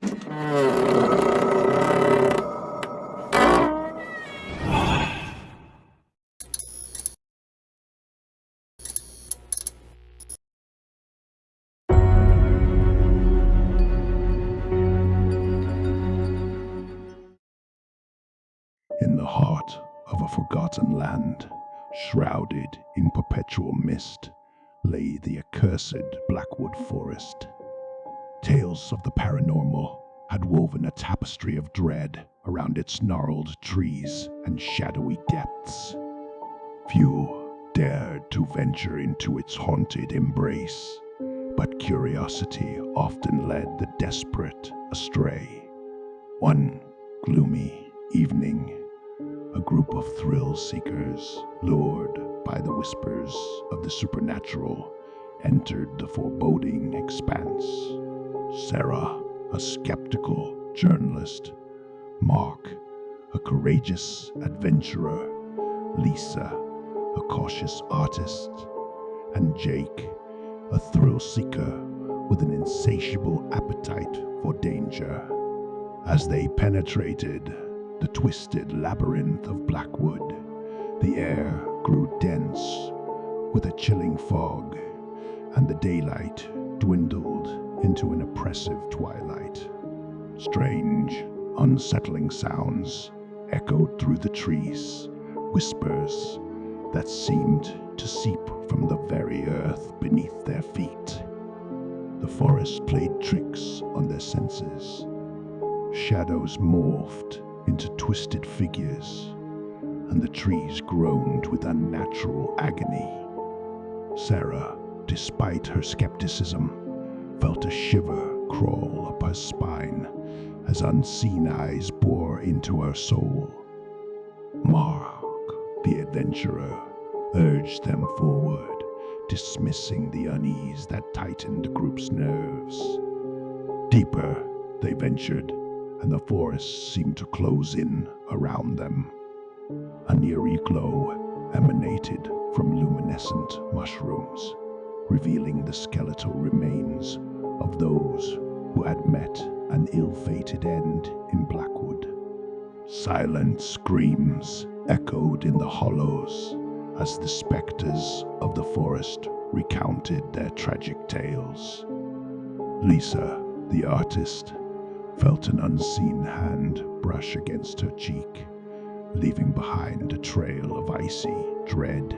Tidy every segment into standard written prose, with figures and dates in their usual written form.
In the heart of a forgotten land, shrouded in perpetual mist, lay the accursed Blackwood Forest. Tales of the paranormal had woven a tapestry of dread around its gnarled trees and shadowy depths. Few dared to venture into its haunted embrace, but curiosity often led the desperate astray. One gloomy evening, a group of thrill-seekers, lured by the whispers of the supernatural, entered the foreboding expanse. Sarah, a skeptical journalist, Mark, a courageous adventurer, Lisa, a cautious artist, and Jake, a thrill-seeker with an insatiable appetite for danger. As they penetrated the twisted labyrinth of Blackwood, the air grew dense with a chilling fog, and the daylight dwindled into an oppressive twilight. Strange, unsettling sounds echoed through the trees, whispers that seemed to seep from the very earth beneath their feet. The forest played tricks on their senses. Shadows morphed into twisted figures, and the trees groaned with unnatural agony. Sarah, despite her skepticism, felt a shiver crawl up her spine as unseen eyes bore into her soul. Mark, the adventurer, urged them forward, dismissing the unease that tightened the group's nerves. Deeper they ventured, and the forest seemed to close in around them. An eerie glow emanated from luminescent mushrooms, revealing the skeletal remains of those who had met an ill-fated end in Blackwood. Silent screams echoed in the hollows as the specters of the forest recounted their tragic tales. Lisa, the artist, felt an unseen hand brush against her cheek, leaving behind a trail of icy dread.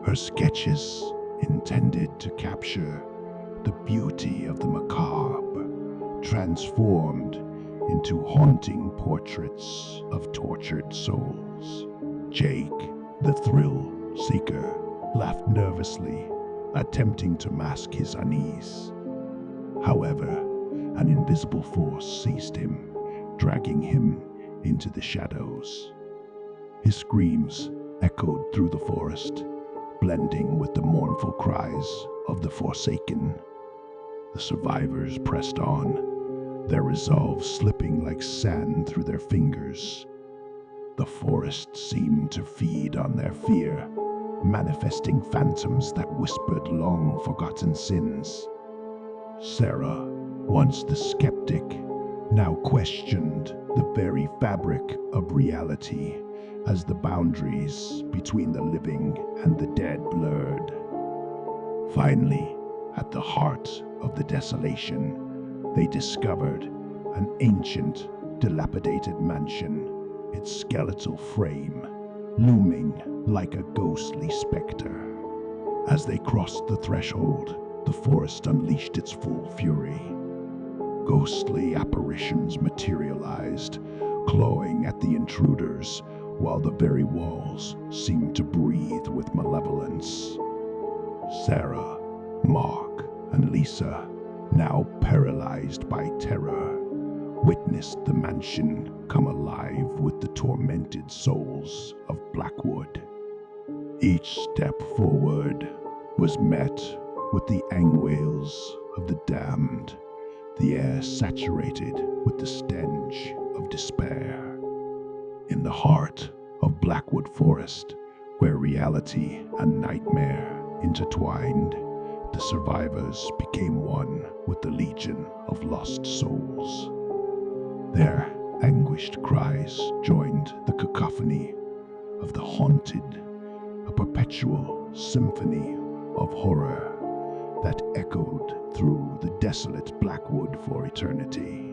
Her sketches, intended to capture the beauty of the macabre, transformed into haunting portraits of tortured souls. Jake, the thrill-seeker, laughed nervously, attempting to mask his unease. However, an invisible force seized him, dragging him into the shadows. His screams echoed through the forest, blending with the mournful cries of the forsaken. The survivors pressed on, their resolve slipping like sand through their fingers. The forest seemed to feed on their fear, manifesting phantoms that whispered long-forgotten sins. Sarah, once the skeptic, now questioned the very fabric of reality as the boundaries between the living and the dead blurred. Finally, at the heart of the desolation, they discovered an ancient, dilapidated mansion, its skeletal frame looming like a ghostly specter. As they crossed the threshold, the forest unleashed its full fury. Ghostly apparitions materialized, clawing at the intruders, while the very walls seemed to breathe with malevolence. Sarah, Mark, and Lisa, now paralyzed by terror, witnessed the mansion come alive with the tormented souls of Blackwood. Each step forward was met with the angwails of the damned, the air saturated with the stench of despair. In the heart of Blackwood Forest, where reality and nightmare intertwined, the survivors became one with the legion of lost souls. souls. Their anguished cries joined the cacophony of the haunted, a perpetual symphony of horror that echoed through the desolate Blackwood for eternity.